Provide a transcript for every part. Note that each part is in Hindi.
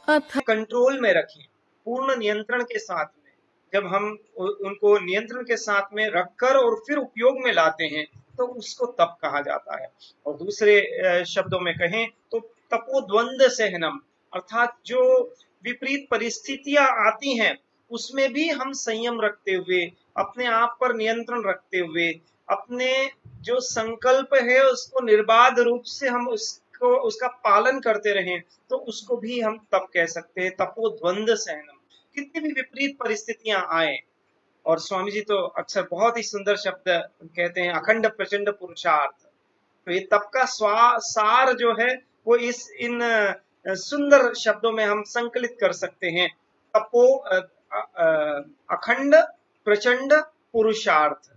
अथ कंट्रोल में रखें, पूर्ण नियंत्रण के साथ में। जब हम उनको नियंत्रण के साथ में रखकर और फिर उपयोग में लाते हैं तो उसको तप कहा जाता है। और दूसरे शब्दों में कहें तो तपोद्वंद सहनम, अर्थात जो विपरीत परिस्थितियां आती हैं उसमें भी हम संयम रखते हुए, अपने आप पर नियंत्रण रखते हुए, अपने जो संकल्प है उसको निर्बाध रूप से हम उसका पालन करते रहें, तो उसको भी हम तप कह सकते हैं, तपोद्वंद सहनम। कितनी भी विपरीत परिस्थितियां आए, और स्वामी जी तो अक्सर बहुत ही सुंदर शब्द कहते हैं, अखंड प्रचंड पुरुषार्थ। तो ये तप का सार जो है वो इन सुंदर शब्दों में हम संकलित कर सकते हैं, तपो अखंड प्रचंड पुरुषार्थ।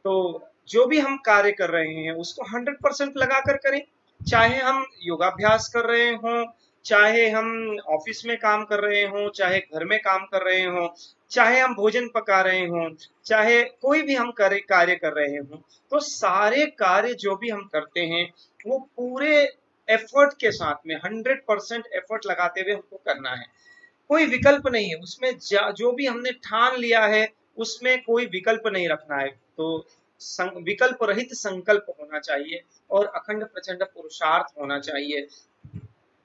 तो जो भी हम कार्य कर रहे हैं उसको 100% लगाकर करें, चाहे हम योगाभ्यास कर रहे हों, चाहे हम ऑफिस में काम कर रहे हों, चाहे घर में काम कर रहे हों, चाहे हम भोजन पका रहे हों, चाहे कोई भी हम कार्य कर रहे हों, तो सारे कार्य जो भी हम करते हैं वो पूरे एफर्ट के साथ में 100% एफर्ट लगाते हुए हमको करना है। कोई विकल्प नहीं है उसमें, जो भी हमने ठान लिया है उसमें कोई विकल्प नहीं रखना है। तो विकल्प रहित संकल्प होना चाहिए और अखंड प्रचंड पुरुषार्थ होना चाहिए।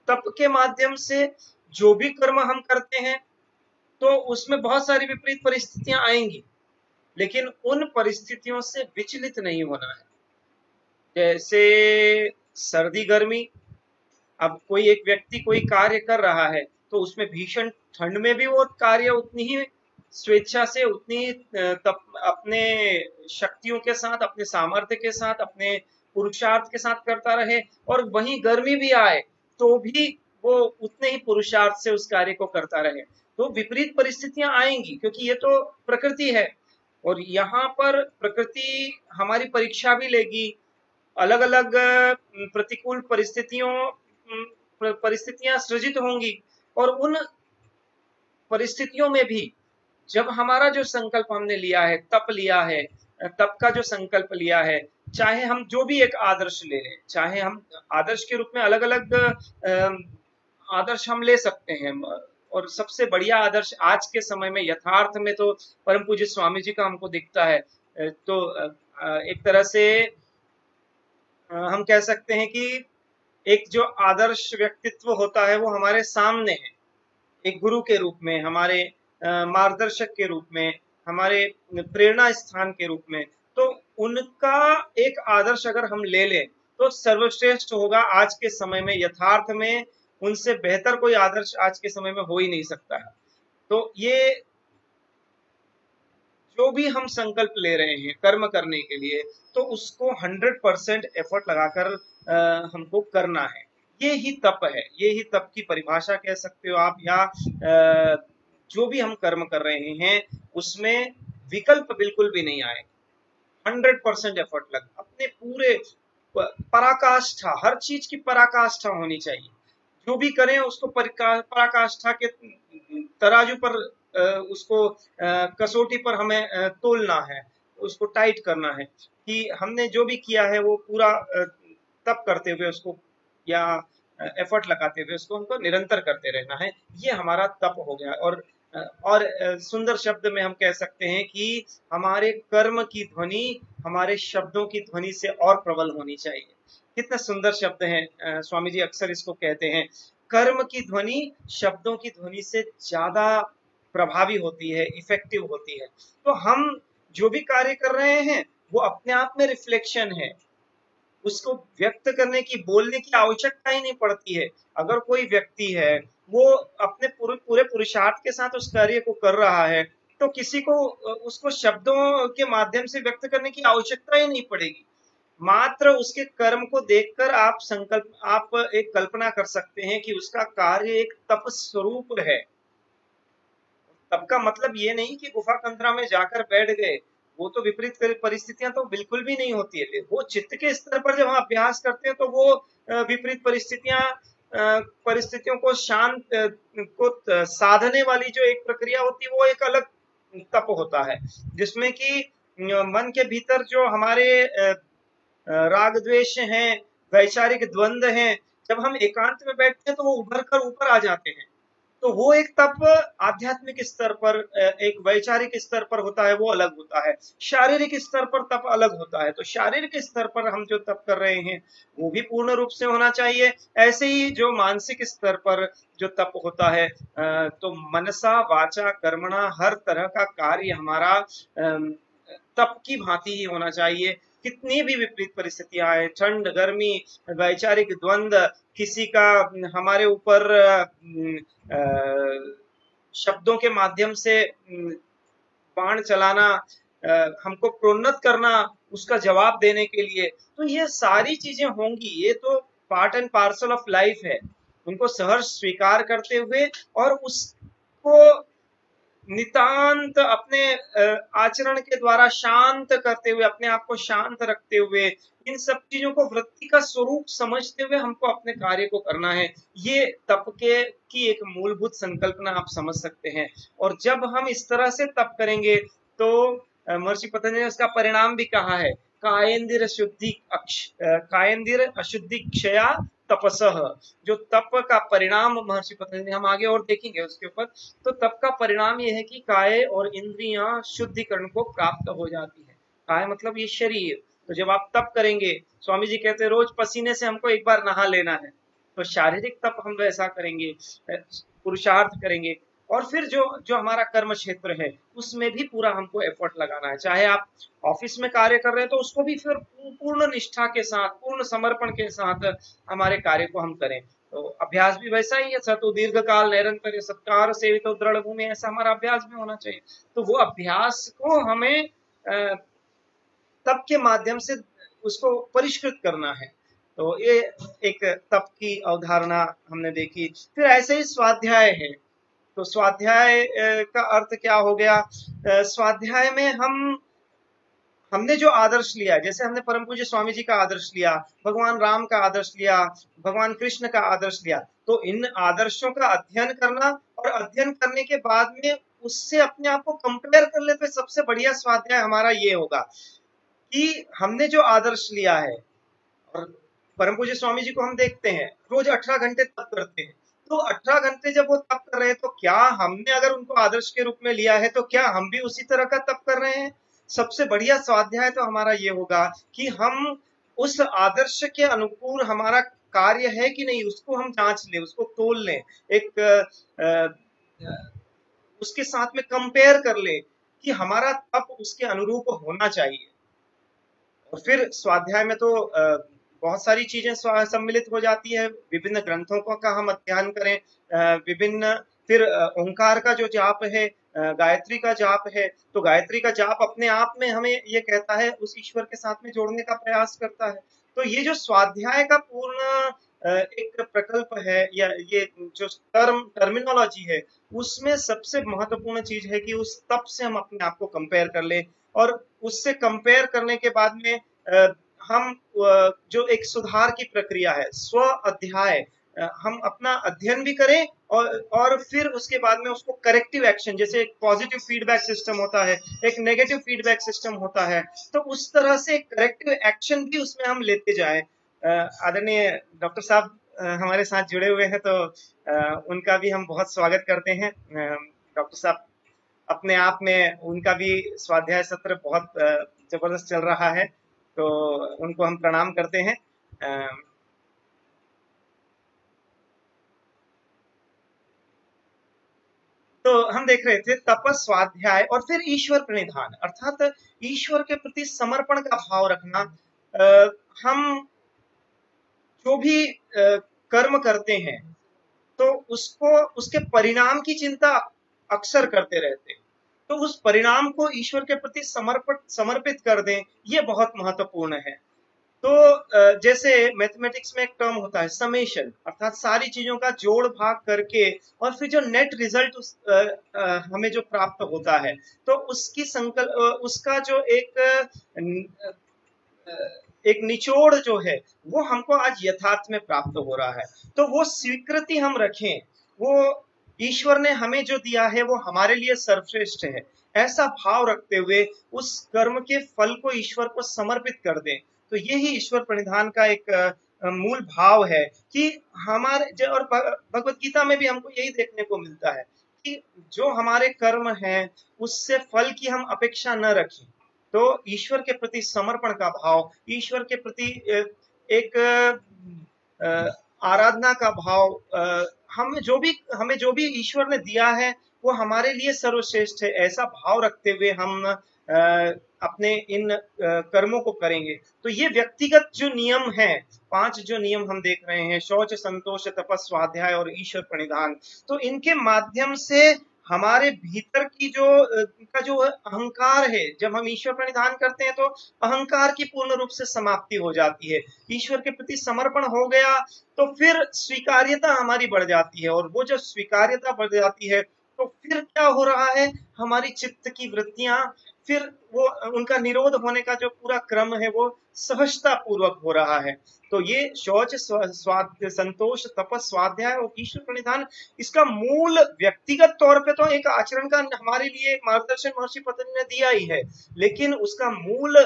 तप के माध्यम से जो भी कर्म हम करते हैं तो उसमें बहुत सारी विपरीत परिस्थितियां आएंगी, लेकिन उन परिस्थितियों से विचलित नहीं होना है। जैसे सर्दी गर्मी, अब कोई एक व्यक्ति कोई कार्य कर रहा है तो उसमें भीषण ठंड में भी वो कार्य उतनी ही स्वेच्छा से, उतनी अपने शक्तियों के साथ, अपने सामर्थ्य के साथ, अपने पुरुषार्थ के साथ करता रहे, और वहीं गर्मी भी आए तो भी वो उतने ही पुरुषार्थ से उस कार्य को करता रहे। तो विपरीत परिस्थितियां आएंगी क्योंकि ये तो प्रकृति है, और यहाँ पर प्रकृति हमारी परीक्षा भी लेगी। अलग अलग प्रतिकूल परिस्थितियां सृजित होंगी, और उन परिस्थितियों में भी जब हमारा जो संकल्प हमने लिया है, तप लिया है, तप का जो संकल्प लिया है, चाहे हम जो भी एक आदर्श ले लें, चाहे हम आदर्श के रूप में अलग अलग आदर्श हम ले सकते हैं, और सबसे बढ़िया आदर्श आज के समय में यथार्थ में तो परम पूज्य स्वामी जी का हमको दिखता है। तो एक तरह से हम कह सकते हैं कि एक जो आदर्श व्यक्तित्व होता है वो हमारे सामने है, एक गुरु के रूप में, हमारे मार्गदर्शक के रूप में, हमारे प्रेरणा स्थान के रूप में। तो उनका एक आदर्श अगर हम ले लें तो सर्वश्रेष्ठ होगा आज के समय में। यथार्थ में उनसे बेहतर कोई आदर्श आज के समय में हो ही नहीं सकता है। तो ये जो भी हम संकल्प ले रहे हैं कर्म करने के लिए, तो उसको 100% एफर्ट लगाकर हमको करना है। ये ही तप है, ये ही तप की परिभाषा कह सकते हो आप। या जो भी हम कर्म कर रहे हैं उसमें विकल्प बिल्कुल भी नहीं आए, 100% एफर्ट लग, अपने पूरे पराकाष्ठा, हर चीज की पराकाष्ठा होनी चाहिए। जो भी करें उसको पराकाष्ठा के तराजू पर, उसको कसौटी पर हमें तोलना है, उसको टाइट करना है कि हमने जो भी किया है वो पूरा तप करते हुए उसको, या एफर्ट लगाते हुए उसको हमको निरंतर करते रहना है। ये हमारा तप हो गया। और सुंदर शब्द में हम कह सकते हैं कि हमारे कर्म की ध्वनि हमारे शब्दों की ध्वनि से और प्रबल होनी चाहिए। कितना सुंदर शब्द है, स्वामी जी अक्सर इसको कहते हैं, कर्म की ध्वनि शब्दों की ध्वनि से ज्यादा प्रभावी होती है, इफेक्टिव होती है। तो हम जो भी कार्य कर रहे हैं वो अपने आप में रिफ्लेक्शन है, उसको व्यक्त करने की, बोलने की आवश्यकता ही नहीं पड़ती है। अगर कोई व्यक्ति है वो अपने पूरे पुरुषार्थ के साथ उस कार्य को कर रहा है तो किसी को उसको शब्दों के माध्यम से व्यक्त करने की आवश्यकता ही नहीं पड़ेगी। मात्र उसके कर्म को देखकर आप एक कल्पना कर सकते हैं कि उसका कार्य एक तप स्वरूप है। तब का मतलब ये नहीं कि गुफा कंदरा में जाकर बैठ गए, वो तो विपरीत परिस्थितियां तो बिल्कुल भी नहीं होती है। वो चित्त के स्तर पर जब हम अभ्यास करते हैं तो वो विपरीत परिस्थितियों को शांत को साधने वाली जो एक प्रक्रिया होती है वो एक अलग तप होता है, जिसमें कि मन के भीतर जो हमारे राग द्वेष हैं, वैचारिक द्वंद्व हैं, जब हम एकांत में बैठते हैं तो वो उभर कर ऊपर आ जाते हैं। तो वो एक तप आध्यात्मिक स्तर पर, एक वैचारिक स्तर पर होता है, वो अलग होता है। शारीरिक स्तर पर तप अलग होता है। तो शारीरिक स्तर पर हम जो तप कर रहे हैं वो भी पूर्ण रूप से होना चाहिए। ऐसे ही जो मानसिक स्तर पर जो तप होता है, तो मनसा वाचा कर्मणा हर तरह का कार्य हमारा तप की भांति ही होना चाहिए। कितनी भी विपरीत परिस्थितियां आए, ठंड गर्मी, वैचारिक द्वंद्व, किसी का हमारे ऊपर शब्दों के माध्यम से बाण चलाना, हमको प्रोन्नत करना उसका जवाब देने के लिए, तो ये सारी चीजें होंगी। ये तो part and parcel of life है। उनको सहर्ष स्वीकार करते हुए और उसको नितांत अपने आचरण के द्वारा शांत करते हुए, अपने आप को शांत रखते हुए, इन सब चीजों को वृत्ति का स्वरूप समझते हुए हमको अपने कार्य को करना है। ये तप के की एक मूलभूत संकल्पना आप समझ सकते हैं। और जब हम इस तरह से तप करेंगे तो महर्षि पतंजलि ने उसका परिणाम भी कहा है, कायेंद्र शुद्धि कायेंद्र अशुद्धि क्षया तपसः। जो तप का परिणाम महर्षि पतंजलि, हम आगे और देखेंगे उसके ऊपर, तो तप का परिणाम यह है कि काय और इंद्रियां शुद्धिकरण को प्राप्त हो जाती है। काय मतलब ये शरीर। तो जब आप तप करेंगे, स्वामी जी कहते हैं रोज पसीने से हमको एक बार नहा लेना है, तो शारीरिक तप हम वैसा करेंगे, पुरुषार्थ करेंगे। और फिर जो जो हमारा कर्म क्षेत्र है उसमें भी पूरा हमको एफर्ट लगाना है। चाहे आप ऑफिस में कार्य कर रहे हैं तो उसको भी फिर पूर्ण निष्ठा के साथ, पूर्ण समर्पण के साथ हमारे कार्य को हम करें। तो अभ्यास भी वैसा ही है, सतु दीर्घ काल निरंतर सत्कार सेवितो दृढ़ भूमि, ऐसा हमारा अभ्यास भी होना चाहिए। तो वो अभ्यास को हमें तप के माध्यम से उसको परिष्कृत करना है। तो ये एक तप की अवधारणा हमने देखी। फिर ऐसे ही स्वाध्याय है। तो स्वाध्याय का अर्थ क्या हो गया? स्वाध्याय में हमने जो आदर्श लिया, जैसे हमने परम पूज्य स्वामी जी का आदर्श लिया, भगवान राम का आदर्श लिया, भगवान कृष्ण का आदर्श लिया, तो इन आदर्शों का अध्ययन करना और अध्ययन करने के बाद में उससे अपने आप को कंपेयर कर ले, तो सबसे बढ़िया स्वाध्याय हमारा ये होगा कि हमने जो आदर्श लिया है, और परम पूज्य स्वामी जी को हम देखते हैं रोज 18 घंटे तप करते हैं, तो 18 घंटे जब वो तप कर रहे हैं तो क्या हमने अगर उनको आदर्श के रूप में लिया है तो क्या हम भी उसी तरह का तप कर रहे हैं? सबसे बढ़िया स्वाध्याय तो हमारा ये होगा कि हम उस आदर्श के अनुकूल हमारा कार्य है कि नहीं, उसको हम जांच लें, उसको तोल लें, एक उसके साथ में कंपेयर कर ले कि हमारा तप उसके अनुरूप होना चाहिए। और फिर स्वाध्याय में तो बहुत सारी चीजें सम्मिलित हो जाती है। विभिन्न ग्रंथों का हम अध्ययन करें, विभिन्न, फिर ओंकार का जो जाप है, गायत्री का जाप है, तो गायत्री का जाप अपने आप में हमें ये कहता है, उस ईश्वर के साथ में जोड़ने का प्रयास करता है। तो ये जो स्वाध्याय का पूर्ण एक प्रकल्प है, या ये जो टर्मिनोलॉजी है, उसमें सबसे महत्वपूर्ण चीज है कि उस तप से हम अपने आप को कंपेयर कर ले, और उससे कंपेयर करने के बाद में हम जो एक सुधार की प्रक्रिया है, स्व अध्याय, हम अपना अध्ययन भी करें और फिर उसके बाद में उसको करेक्टिव एक्शन, जैसे एक पॉजिटिव फीडबैक सिस्टम होता है, एक नेगेटिव फीडबैक सिस्टम होता है, तो उस तरह से करेक्टिव एक्शन भी उसमें हम लेते जाएं। आदरणीय डॉक्टर साहब हमारे साथ जुड़े हुए हैं, तो उनका भी हम बहुत स्वागत करते हैं। डॉक्टर साहब अपने आप में, उनका भी स्वाध्याय सत्र बहुत जबरदस्त चल रहा है, तो उनको हम प्रणाम करते हैं। तो हम देख रहे थे तपस, स्वाध्याय और फिर ईश्वर प्रणिधान, अर्थात ईश्वर के प्रति समर्पण का भाव रखना। हम जो भी कर्म करते हैं तो उसको, उसके परिणाम की चिंता अक्सर करते रहते हैं, तो उस परिणाम को ईश्वर के प्रति समर्पित कर दें, ये बहुत महत्वपूर्ण है। तो जैसे मैथमेटिक्स में एक टर्म होता है समेशन, अर्थात सारी चीजों का जोड़ भाग करके और फिर जो नेट रिजल्ट हमें जो प्राप्त होता है, तो उसकी उसका जो एक निचोड़ जो है वो हमको आज यथार्थ में प्राप्त हो रहा है। तो वो स्वीकृति हम रखें, वो ईश्वर ने हमें जो दिया है वो हमारे लिए सर्वश्रेष्ठ है, ऐसा भाव रखते हुए उस कर्म के फल को ईश्वर को समर्पित कर दें। तो ये ही ईश्वर प्रणिधान का एक मूल भाव है कि हमारे और भगवत गीता में भी हमको यही देखने को मिलता है कि जो हमारे कर्म हैं उससे फल की हम अपेक्षा न रखें। तो ईश्वर के प्रति समर्पण का भाव, ईश्वर के प्रति एक आराधना का भाव, हमें जो भी ईश्वर ने दिया है वो हमारे लिए सर्वश्रेष्ठ है, ऐसा भाव रखते हुए हम अपने इन कर्मों को करेंगे। तो ये व्यक्तिगत जो नियम है, 5 जो नियम हम देख रहे हैं, शौच, संतोष, तपस, स्वाध्याय और ईश्वर प्रणिधान, तो इनके माध्यम से हमारे भीतर की का जो अहंकार है, जब हम ईश्वर प्रणिधान करते हैं तो अहंकार की पूर्ण रूप से समाप्ति हो जाती है, ईश्वर के प्रति समर्पण हो गया तो फिर स्वीकार्यता हमारी बढ़ जाती है, और वो जब स्वीकार्यता बढ़ जाती है तो फिर क्या हो रहा है, हमारी चित्त की वृत्तियां, फिर वो उनका निरोध होने का जो पूरा क्रम है वो सहजता पूर्वक हो रहा है। तो ये शौच, संतोष, तपस, स्वाध्याय और ईश्वर प्रणिधान, इसका मूल व्यक्तिगत तौर पे तो एक आचरण का हमारे लिए मार्गदर्शन महर्षि पतंजलि ने दिया ही है, लेकिन उसका मूल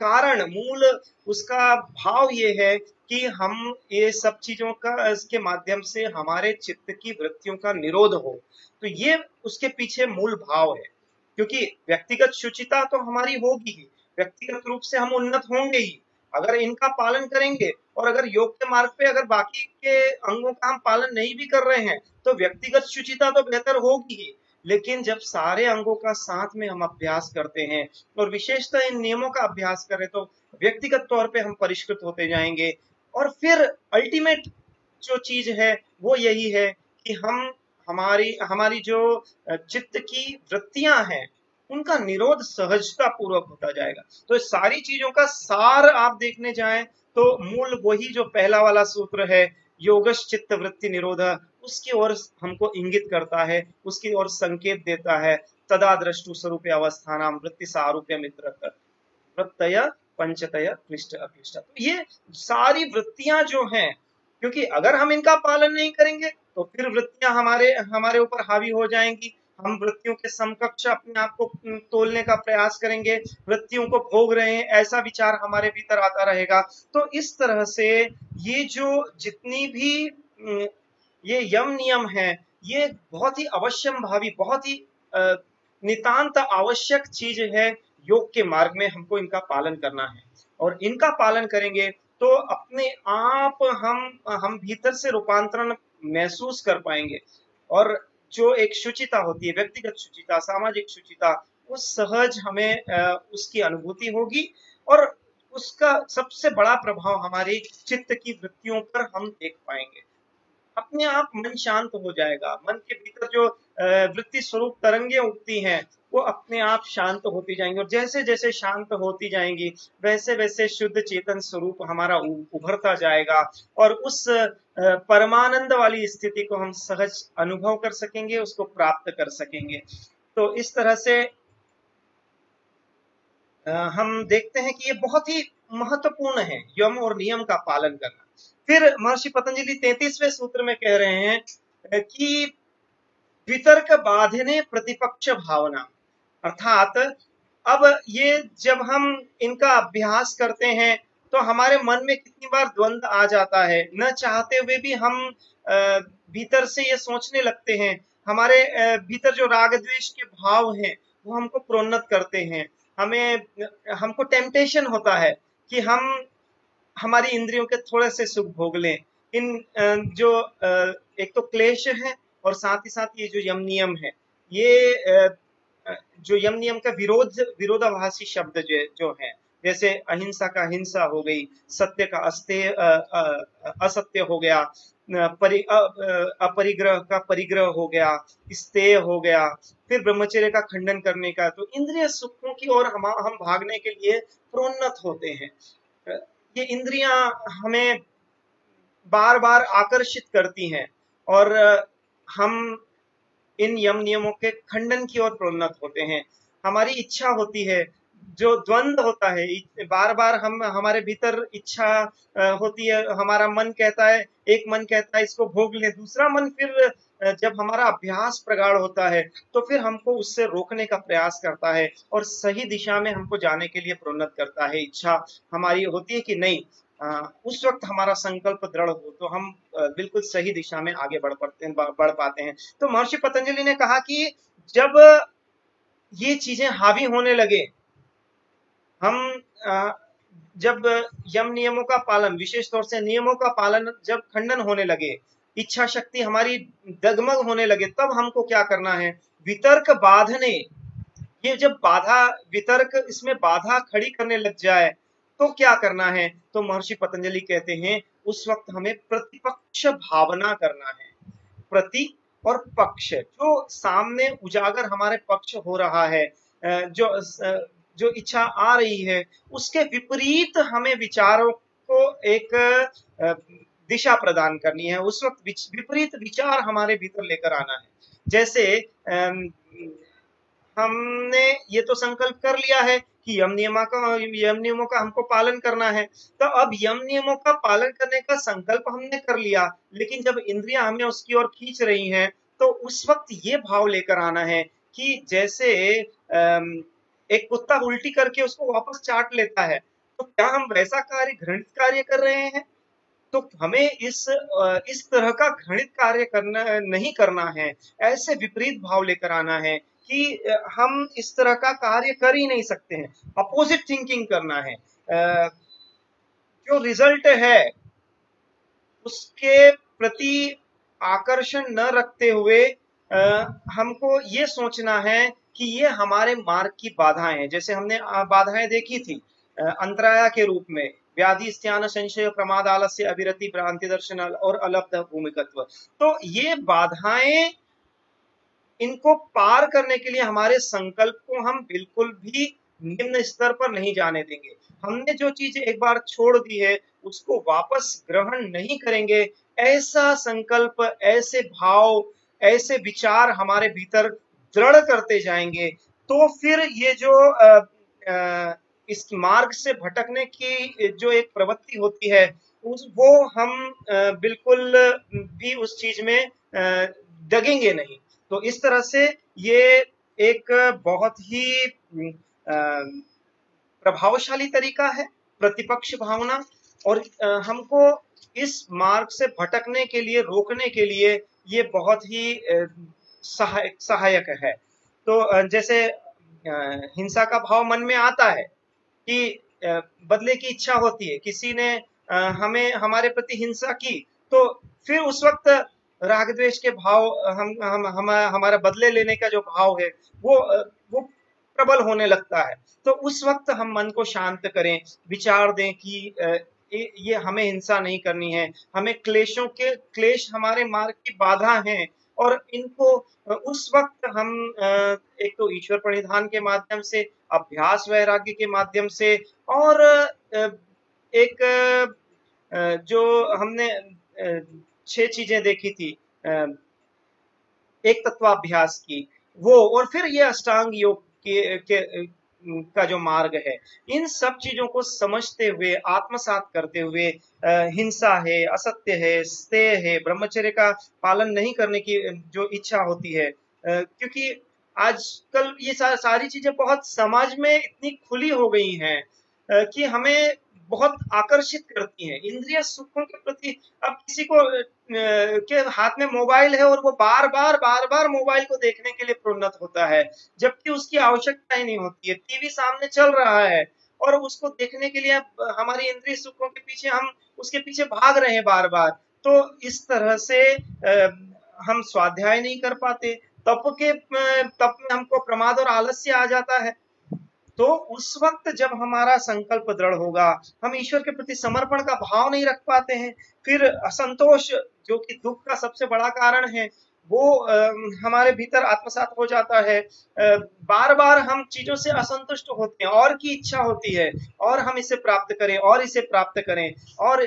कारण, मूल उसका भाव ये है कि हम ये सब चीजों का इसके माध्यम से हमारे चित्त की वृत्तियों का निरोध हो। तो ये उसके पीछे मूल भाव है, क्योंकि व्यक्तिगत शुचिता तो हमारी होगी ही, व्यक्तिगत रूप से हम उन्नत होंगे ही अगर इनका पालन करेंगे, और अगर योग के मार्ग पे अगर बाकी के अंगों का हम पालन नहीं भी कर रहे हैं तो व्यक्तिगत शुचिता तो बेहतर होगी ही। लेकिन जब सारे अंगों का साथ में हम अभ्यास करते हैं और विशेषतः इन नियमों का अभ्यास करें तो व्यक्तिगत तौर पे हम परिष्कृत होते जाएंगे, और फिर अल्टीमेट जो चीज है वो यही है कि हम हमारी हमारी जो चित्त की वृत्तियां हैं उनका निरोध सहजता पूर्वक होता जाएगा। तो इस सारी चीजों का सार आप देखने जाएं तो मूल वही जो पहला वाला सूत्र है, योगश चित्त वृत्ति निरोध, उसकी ओर हमको इंगित करता है, उसकी ओर संकेत देता है। तदा द्रष्टु स्वरूप अवस्थानाम वृत्ति सारूप्य मित्र वृत्तय पंचतय क्लिष्ट अक्लिष्ट। तो ये सारी वृत्तियां जो हैं, क्योंकि अगर हम इनका पालन नहीं करेंगे तो फिर वृत्तियां हमारे ऊपर हावी हो जाएंगी, हम वृत्तियों के समकक्ष अपने आप को तोलने का प्रयास करेंगे, वृत्तियों को भोग रहे हैं ऐसा विचार हमारे भीतर आता रहेगा। तो इस तरह से ये जो जितनी भी ये यम नियम है, ये बहुत ही अवश्यम भावी, बहुत ही नितांत आवश्यक चीज है योग के मार्ग में, हमको इनका पालन करना है। और इनका पालन करेंगे तो अपने आप हम भीतर से रूपांतरण महसूस कर पाएंगे, और जो एक शुचिता होती है, व्यक्तिगत शुचिता, सामाजिक शुचिता, वो सहज हमें उसकी अनुभूति होगी, और उसका सबसे बड़ा प्रभाव हमारी चित्त की वृत्तियों पर हम देख पाएंगे। अपने आप मन शांत हो जाएगा, मन के भीतर जो वृत्ति स्वरूप तरंगे उठती हैं वो अपने आप शांत होती जाएंगी, और जैसे जैसे शांत होती जाएंगी वैसे वैसे शुद्ध चेतन स्वरूप हमारा उभरता जाएगा, और उस परमानंद वाली स्थिति को हम सहज अनुभव कर सकेंगे, उसको प्राप्त कर सकेंगे। तो इस तरह से हम देखते हैं कि ये बहुत ही महत्वपूर्ण है यम और नियम का पालन करना। फिर महर्षि पतंजलि 33वें सूत्र में कह रहे हैं कि वितर्क बाधने प्रतिपक्ष भावना, अर्थात अब ये जब हम इनका अभ्यास करते हैं तो हमारे मन में कितनी बार द्वंद्व आ जाता है, न चाहते हुए भी हम भीतर से ये सोचने लगते हैं, हमारे भीतर जो राग द्वेष के भाव हैं वो हमको प्रोन्नत करते हैं, हमको टेम्पटेशन होता है कि हम हमारी इंद्रियों के थोड़े से सुख भोग लें। इन जो एक तो क्लेश है और साथ ही साथ ये जो यम नियम है, ये जो यम नियम का विरोधाभासी शब्द जो है, जैसे अहिंसा का हिंसा हो गई, सत्य का असत्य हो गया, अपरिग्रह का परिग्रह हो गया, स्तेय हो गया, फिर ब्रह्मचर्य का खंडन करने का, तो इंद्रिय सुखों की ओर हम भागने के लिए प्रोन्नत होते हैं। ये इंद्रियां हमें बार बार आकर्षित करती हैं और हम इन यम नियमों के खंडन की ओर प्रोन्नत होते हैं। हमारी इच्छा होती है, जो द्वंद्व होता है, बार बार हमारे भीतर इच्छा होती है, हमारा मन कहता है, एक मन कहता है इसको भोग ले, दूसरा मन फिर जब हमारा अभ्यास प्रगाढ़ होता है तो फिर हमको उससे रोकने का प्रयास करता है और सही दिशा में हमको जाने के लिए प्रोन्नत करता है। इच्छा हमारी होती है कि नहीं, उस वक्त हमारा संकल्प दृढ़ हो तो हम बिल्कुल सही दिशा में आगे बढ़ पाते हैं। तो महर्षि पतंजलि ने कहा कि जब ये चीजें हावी होने लगे, हम जब यम नियमों का पालन, विशेष तौर से नियमों का पालन जब खंडन होने लगे, इच्छा शक्ति हमारी डगमग होने लगे, तब हमको क्या करना है? वितर्क बाधने, ये जब बाधा, वितर्क इसमें बाधा खड़ी करने लग जाए तो क्या करना है? तो महर्षि पतंजलि कहते हैं उस वक्त हमें प्रतिपक्ष भावना करना है। प्रति और पक्ष, जो सामने उजागर हमारे पक्ष हो रहा है, जो इच्छा आ रही है, उसके विपरीत हमें विचारों को एक दिशा प्रदान करनी है। उस वक्त विपरीत विचार हमारे भीतर लेकर आना है। जैसे हमने ये तो संकल्प कर लिया है कि यम नियमों का हमको पालन करना है, तो अब यम नियमों का पालन करने का संकल्प हमने कर लिया, लेकिन जब इंद्रियां हमें उसकी ओर खींच रही हैं, तो उस वक्त ये भाव लेकर आना है कि जैसे एक कुत्ता उल्टी करके उसको वापस चाट लेता है, तो क्या हम वैसा घृणित कार्य कर रहे हैं? तो हमें इस तरह का घृणित कार्य नहीं करना है। ऐसे विपरीत भाव लेकर आना है कि हम इस तरह का कार्य कर ही नहीं सकते हैं। अपोजिट थिंकिंग करना है। जो रिजल्ट है उसके प्रति आकर्षण न रखते हुए हमको ये सोचना है कि ये हमारे मार्ग की बाधाएं हैं। जैसे हमने बाधाएं देखी थी अंतराया के रूप में, व्याधि, स्त्यान, संशय, प्रमाद, आलस्य, अविरति, भ्रांति दर्शन और अलब्ध भूमिकत्व। तो ये बाधाएं, इनको पार करने के लिए हमारे संकल्प को हम बिल्कुल भी निम्न स्तर पर नहीं जाने देंगे। हमने जो चीज एक बार छोड़ दी है उसको वापस ग्रहण नहीं करेंगे। ऐसा संकल्प, ऐसे भाव, ऐसे विचार हमारे भीतर दृढ़ करते जाएंगे, तो फिर ये जो इस मार्ग से भटकने की जो एक प्रवृत्ति होती है, वो हम बिल्कुल भी उस चीज में डगेंगे नहीं। तो इस तरह से ये एक बहुत ही प्रभावशाली तरीका है प्रतिपक्ष भावना, और हमको इस मार्ग से भटकने के लिए, रोकने के लिए ये बहुत ही सहायक है। तो जैसे हिंसा का भाव मन में आता है कि बदले की इच्छा होती है, किसी ने हमें, हमारे प्रति हिंसा की, तो फिर उस वक्त राग द्वेष के भाव, हमारा बदले लेने का जो भाव है वो प्रबल होने लगता है। तो उस वक्त हम मन को शांत करें, विचार दें कि ये हमें हिंसा नहीं करनी है, हमें क्लेश हमारे मार्ग की बाधा हैं, और इनको उस वक्त हम एक तो ईश्वर प्रणिधान के माध्यम से, अभ्यास वैराग्य के माध्यम से, और एक जो हमने 6 चीजें देखी थी एक तत्वाभ्यास की, वो, और फिर ये अष्टांग योग का जो मार्ग है, इन सब चीजों को समझते हुए, आत्मसात करते हुए, हिंसा है, असत्य है, स्तेय है, ब्रह्मचर्य का पालन नहीं करने की जो इच्छा होती है, क्योंकि आजकल ये सारी चीजें बहुत समाज में इतनी खुली हो गई हैं कि हमें बहुत आकर्षित करती हैं इंद्रिय सुखों के प्रति। अब किसी को के हाथ में मोबाइल है और वो बार बार मोबाइल को देखने के लिए प्रोन्नत होता है, जबकि उसकी आवश्यकता ही नहीं होती है। टीवी सामने चल रहा है और उसको देखने के लिए हमारी इंद्रिय सुखों के पीछे हम उसके पीछे भाग रहे हैं बार बार। तो इस तरह से हम स्वाध्याय नहीं कर पाते, तप में हमको प्रमाद और आलस्य आ जाता है। तो उस वक्त जब हमारा संकल्प दृढ़ होगा, हम ईश्वर के प्रति समर्पण का भाव नहीं रख पाते हैं, फिर असंतोष, जो कि दुख का सबसे बड़ा कारण है, वो हमारे भीतर आत्मसात हो जाता है। बार बार हम चीजों से असंतुष्ट होते हैं, और की इच्छा होती है, और हम इसे प्राप्त करें, और इसे प्राप्त करें, और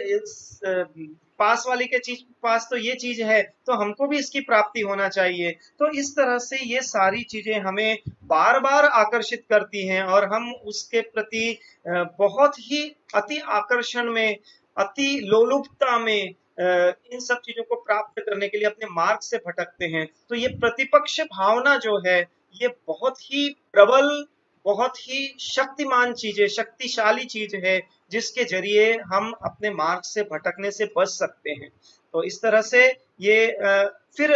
पास वाली के पास तो ये चीज है, तो हमको भी इसकी प्राप्ति होना चाहिए। तो इस तरह से ये सारी चीजें हमें बार बार आकर्षित करती हैं, और हम उसके प्रति बहुत ही अति आकर्षण में, अति लोलुपता में इन सब चीजों को प्राप्त करने के लिए अपने मार्ग से भटकते हैं। तो ये प्रतिपक्ष भावना जो है, ये बहुत ही प्रबल, बहुत ही शक्तिमान चीज है, शक्तिशाली चीज है, जिसके जरिए हम अपने मार्ग से भटकने से बच सकते हैं। तो इस तरह से ये फिर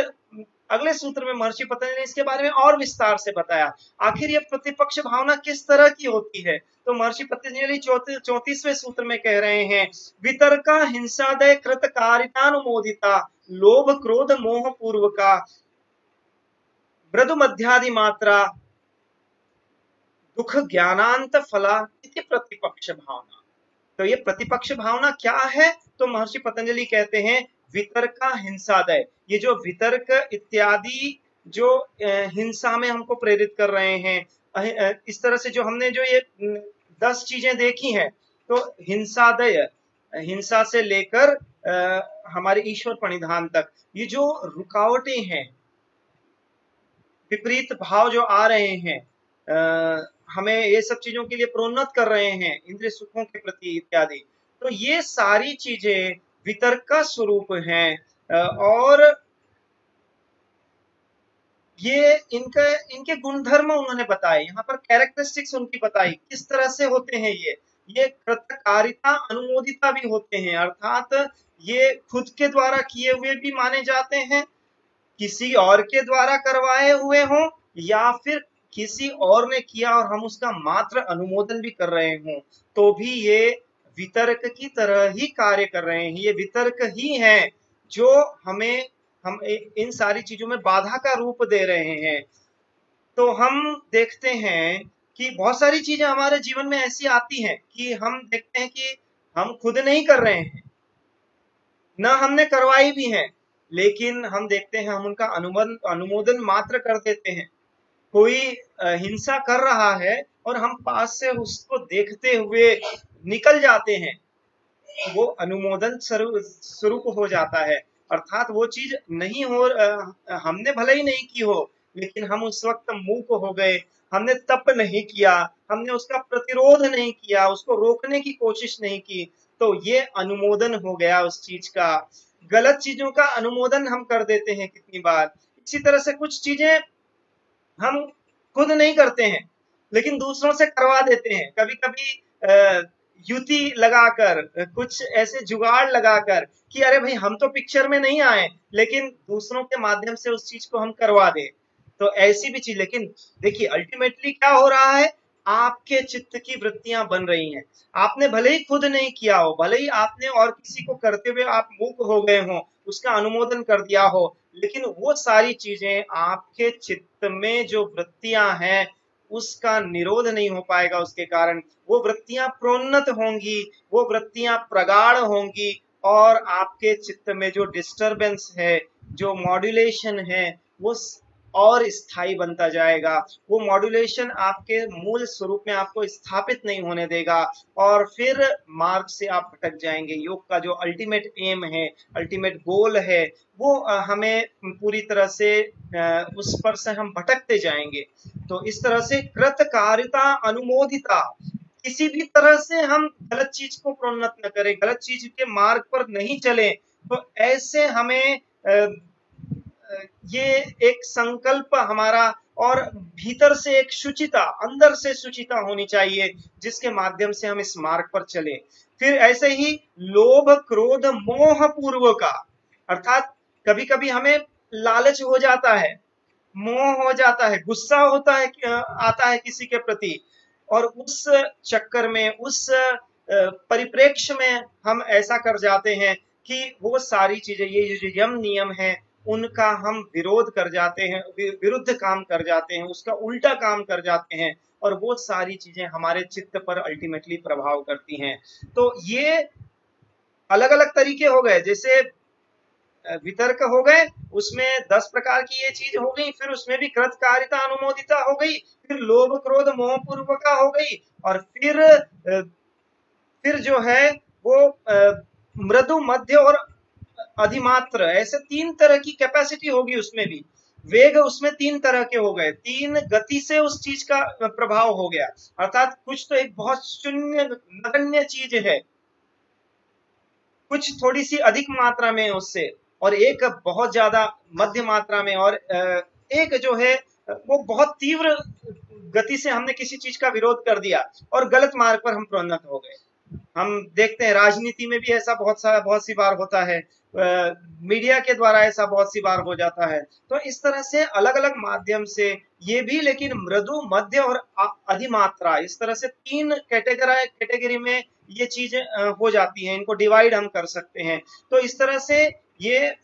अगले सूत्र में महर्षि पतंजलि ने इसके बारे में और विस्तार से बताया। आखिर ये प्रतिपक्ष भावना किस तरह की होती है, तो महर्षि पतंजलि 34वें सूत्र में कह रहे हैं, वितर्का हिंसादय कृत कारितानुमोदिता लोभ क्रोध मोह पूर्वका मृदु मध्यादि मात्रा दुख ज्ञानांत फला इति प्रतिपक्ष भावना। तो ये प्रतिपक्ष भावना क्या है, तो महर्षि पतंजलि कहते हैं वितर्का हिंसादय, ये जो वितर्क इत्यादि जो हिंसा में हमको प्रेरित कर रहे हैं, इस तरह से जो हमने जो ये 10 चीजें देखी हैं, तो हिंसादय, हिंसा से लेकर हमारे ईश्वर प्रणिधान तक, ये जो रुकावटें हैं, विपरीत भाव जो आ रहे हैं, हमें ये सब चीजों के लिए प्रोन्नत कर रहे हैं, इंद्रिय सुखों के प्रति इत्यादि, तो ये सारी चीजें वितर्क का स्वरूप हैं। और ये इनके गुणधर्म उन्होंने बताए, यहाँ पर कैरेक्टरिस्टिक्स उनकी बताई, किस तरह से होते हैं ये कृतकारिता अनुमोदिता भी होते हैं, अर्थात ये खुद के द्वारा किए हुए भी माने जाते हैं, किसी और के द्वारा करवाए हुए हों, या फिर किसी और ने किया और हम उसका मात्र अनुमोदन भी कर रहे हों, तो भी ये वितर्क की तरह ही कार्य कर रहे हैं। ये वितर्क ही हैं जो हम इन सारी चीजों में बाधा का रूप दे रहे हैं। तो हम देखते हैं कि बहुत सारी चीजें हमारे जीवन में ऐसी आती हैं कि हम देखते हैं कि हम खुद नहीं कर रहे हैं, न हमने करवाई भी है, लेकिन हम देखते हैं हम उनका अनुमोदन मात्र कर देते हैं। कोई हिंसा कर रहा है और हम पास से उसको देखते हुए निकल जाते हैं, वो अनुमोदन स्वरूप हो जाता है, अर्थात वो चीज नहीं हो, हमने भले ही नहीं की हो, लेकिन हम उस वक्त मूक हो गए, हमने तप नहीं किया, हमने उसका प्रतिरोध नहीं किया, उसको रोकने की कोशिश नहीं की, तो ये अनुमोदन हो गया उस चीज का। गलत चीजों का अनुमोदन हम कर देते हैं कितनी बार। इसी तरह से कुछ चीजें हम खुद नहीं करते हैं लेकिन दूसरों से करवा देते हैं, कभी कभी युति लगाकर, कुछ ऐसे जुगाड़ लगाकर कि अरे भाई हम तो पिक्चर में नहीं आए, लेकिन दूसरों के माध्यम से उस चीज को हम करवा दें। तो ऐसी भी चीज, लेकिन देखिए अल्टीमेटली क्या हो रहा है, आपके चित्त की वृत्तियां बन रही हैं। आपने भले ही खुद नहीं किया हो, भले ही आपने और किसी को करते हुए आप मूक हो गए हो, उसका अनुमोदन कर दिया हो, लेकिन वो सारी चीजें आपके चित्त में जो वृत्तियां हैं उसका निरोध नहीं हो पाएगा। उसके कारण वो वृत्तियां प्रोन्नत होंगी, वो वृत्तियां प्रगाढ़ होंगी, और आपके चित्त में जो डिस्टरबेंस है, जो मॉड्यूलेशन है, वो और स्थायी बनता जाएगा। वो मॉड्यूलेशन आपके मूल स्वरूप में आपको स्थापित नहीं होने देगा, और फिर मार्ग से आप भटक जाएंगे। योग का जो अल्टीमेट एम है, अल्टीमेट गोल है, वो हमें पूरी तरह से उस पर से हम भटकते जाएंगे। तो इस तरह से कृतकारिता अनुमोदिता, किसी भी तरह से हम गलत चीज को प्रोन्नत न करें, गलत चीज के मार्ग पर नहीं चलें। तो ऐसे हमें ये एक संकल्प हमारा, और भीतर से एक शुचिता, अंदर से शुचिता होनी चाहिए, जिसके माध्यम से हम इस मार्ग पर चले। फिर ऐसे ही लोभ क्रोध मोह पूर्व का, अर्थात कभी कभी हमें लालच हो जाता है, मोह हो जाता है, गुस्सा होता है, आता है किसी के प्रति, और उस चक्कर में, उस परिप्रेक्ष्य में हम ऐसा कर जाते हैं कि वो सारी चीजें, ये जो यम नियम है, उनका हम विरोध कर जाते हैं, विरुद्ध काम कर जाते हैं, उसका उल्टा काम कर जाते हैं, और वो सारी चीजें हमारे चित्त पर अल्टीमेटली प्रभाव करती हैं। तो ये अलग अलग तरीके हो गए, जैसे वितर्क हो गए, उसमें 10 प्रकार की ये चीज हो गई, फिर उसमें भी कृतकारिता अनुमोदिता हो गई, फिर लोभ क्रोध मोह पूर्वका हो गई, और फिर जो है वो मृदु मध्य और अधिमात्र, ऐसे 3 तरह की कैपेसिटी होगी। उसमें भी वेग, उसमें 3 तरह के हो गए, 3 गति से उस चीज का प्रभाव हो गया, अर्थात कुछ तो एक बहुत शून्य नगण्य चीज है, कुछ थोड़ी सी अधिक मात्रा में उससे, और एक बहुत ज्यादा मध्य मात्रा में, और एक जो है वो बहुत तीव्र गति से हमने किसी चीज का विरोध कर दिया और गलत मार्ग पर हम प्रोन्नत हो गए। हम देखते हैं राजनीति में भी ऐसा बहुत सी बार होता है, मीडिया के द्वारा ऐसा बहुत सी बार हो जाता है। तो इस तरह से अलग अलग माध्यम से ये भी, लेकिन मृदु, मध्य और अधिमात्रा, इस तरह से 3 कैटेगरी में ये चीजें हो जाती हैं, इनको डिवाइड हम कर सकते हैं। तो इस तरह से ये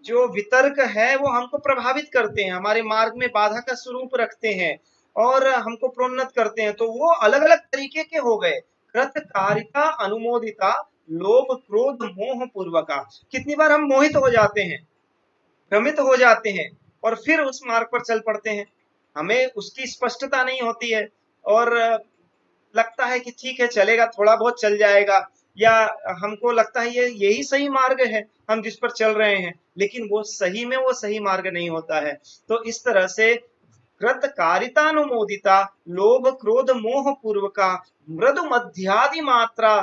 जो वितर्क है वो हमको प्रभावित करते हैं, हमारे मार्ग में बाधा का स्वरूप रखते हैं और हमको प्रोन्नत करते हैं। तो वो अलग अलग तरीके के हो गए, कृतकारिता, अनुमोदिता, लोभ, क्रोध, मोह पूर्वका। कितनी बार हम मोहित हो जाते हैं, भ्रमित हो जाते हैं और फिर उस मार्ग पर चल पड़ते हैं, हमें उसकी स्पष्टता नहीं होती है और लगता है कि ठीक है चलेगा, थोड़ा बहुत चल जाएगा, या हमको लगता है ये यही सही मार्ग है हम जिस पर चल रहे हैं, लेकिन वो सही में वो सही मार्ग नहीं होता है। तो इस तरह से कृतकारितानुमोदिता, लोभ, क्रोध, मोह पूर्वका, मृदु, मध्यादि मात्रा।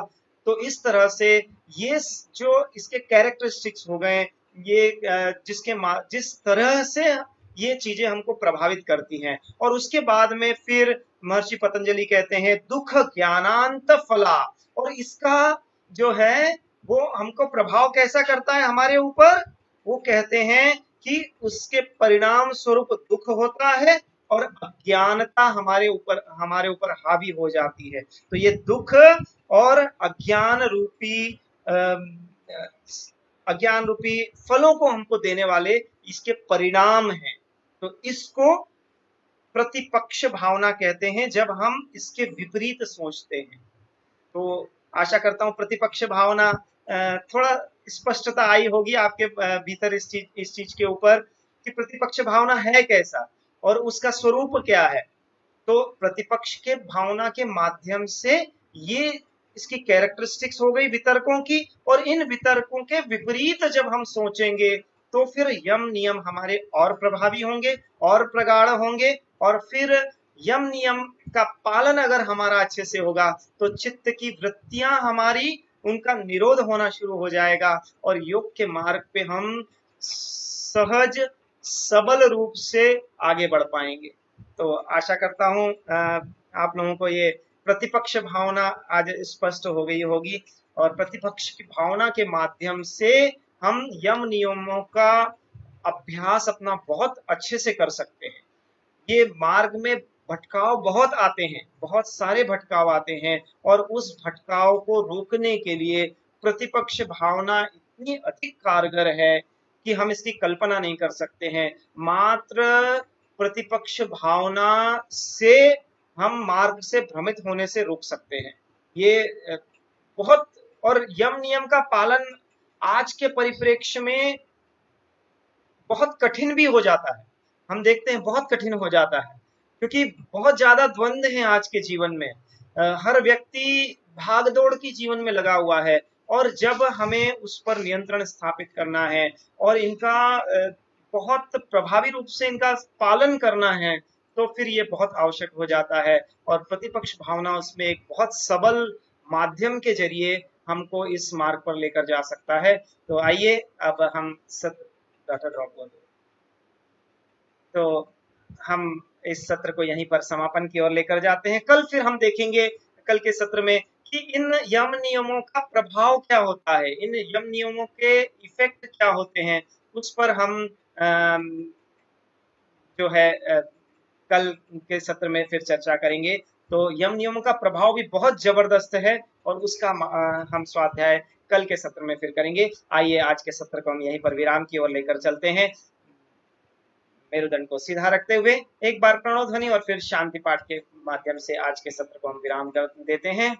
तो इस तरह से ये जो इसके कैरेक्टरिस्टिक्स हो गए, ये जिस तरह से ये चीजें हमको प्रभावित करती हैं। और उसके बाद में फिर महर्षि पतंजलि कहते हैं दुख ज्ञानांत फला, और इसका जो है वो हमको प्रभाव कैसा करता है हमारे ऊपर, वो कहते हैं कि उसके परिणाम स्वरूप दुख होता है और अज्ञानता हमारे ऊपर हावी हो जाती है। तो ये दुख और अज्ञान रूपी फलों को हमको देने वाले इसके परिणाम हैं। तो इसको प्रतिपक्ष भावना कहते हैं, जब हम इसके विपरीत सोचते हैं। तो आशा करता हूं प्रतिपक्ष भावना थोड़ा स्पष्टता आई होगी आपके भीतर इस चीज के ऊपर कि प्रतिपक्ष भावना है कैसा और उसका स्वरूप क्या है। तो प्रतिपक्ष के भावना के माध्यम से ये इसकी कैरेक्टरिस्टिक्स हो गई वितर्कों की, और इन वितर्कों के विपरीत जब हम सोचेंगे तो फिर यम नियम हमारे और प्रभावी होंगे और प्रगाढ़ होंगे, और फिर यम नियम का पालन अगर हमारा अच्छे से होगा तो चित्त की वृत्तियां हमारी, उनका निरोध होना शुरू हो जाएगा और योग के मार्ग पे हम सहज सबल रूप से आगे बढ़ पाएंगे। तो आशा करता हूं आप लोगों को ये प्रतिपक्ष भावना आज स्पष्ट हो गई होगी, और प्रतिपक्ष की भावना के माध्यम से हम यम नियमों का अभ्यास अपना बहुत अच्छे से कर सकते हैं। ये मार्ग में भटकाव बहुत आते हैं, बहुत सारे भटकाव आते हैं, और उस भटकाव को रोकने के लिए प्रतिपक्ष भावना इतनी अधिक कारगर है कि हम इसकी कल्पना नहीं कर सकते हैं। मात्र प्रतिपक्ष भावना से हम मार्ग से भ्रमित होने से रोक सकते हैं। ये बहुत, और यम नियम का पालन आज के परिप्रेक्ष्य में बहुत कठिन भी हो जाता है, हम देखते हैं बहुत कठिन हो जाता है, क्योंकि बहुत ज्यादा द्वंद्व है आज के जीवन में। हर व्यक्ति भागदौड़ की जीवन में लगा हुआ है, और जब हमें उस पर नियंत्रण स्थापित करना है और इनका बहुत प्रभावी रूप से इनका पालन करना है, तो फिर ये बहुत आवश्यक हो जाता है। और प्रतिपक्ष भावना उसमें एक बहुत सबल माध्यम के जरिए हमको इस मार्ग पर लेकर जा सकता है। तो आइए अब हम डाटा ड्रॉप हो गया, तो हम इस सत्र को यहीं पर समापन की ओर लेकर जाते हैं। कल फिर हम देखेंगे, कल के सत्र में, कि इन यम नियमों का प्रभाव क्या होता है, इन यम नियमों के इफेक्ट क्या होते हैं, उस पर हम जो है कल के सत्र में फिर चर्चा करेंगे। तो यम नियमों का प्रभाव भी बहुत जबरदस्त है, और उसका हम स्वाध्याय कल के सत्र में फिर करेंगे। आइए आज के सत्र को हम यहीं पर विराम की ओर लेकर चलते हैं। मेरुदंड को सीधा रखते हुए एक बार प्रणोध्वनि और फिर शांति पाठ के माध्यम से आज के सत्र को हम विराम कर देते हैं।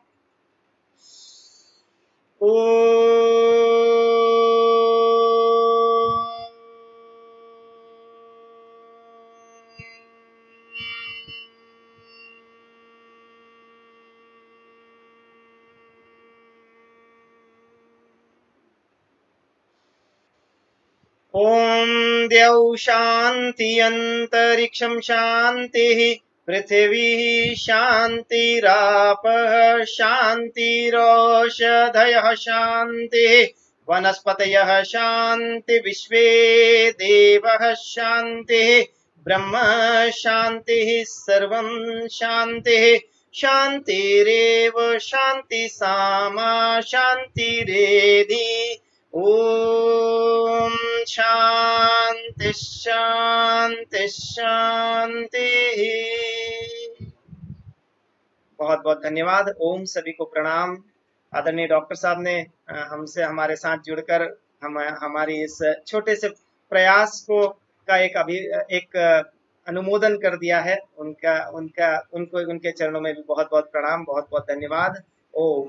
ओम द्यौ शांति अंतरिक्षं शांतिः पृथिवी शांतिरापः शांतिरोषधयः शांतिः वनस्पतयः शांति विश्वे देवः शांतिः ब्रह्म शांतिः सर्वं शांतिः शान्तिरेव शान्ति सामा शान्तिरेधि। ओम शांति शांति शांति। बहुत बहुत धन्यवाद। ओम सभी को प्रणाम। आदरणीय डॉक्टर साहब ने हमसे हमारे साथ जुड़कर हमारी इस छोटे से प्रयास को का एक अनुमोदन कर दिया है। उनके चरणों में भी बहुत बहुत प्रणाम, बहुत बहुत धन्यवाद। ओम।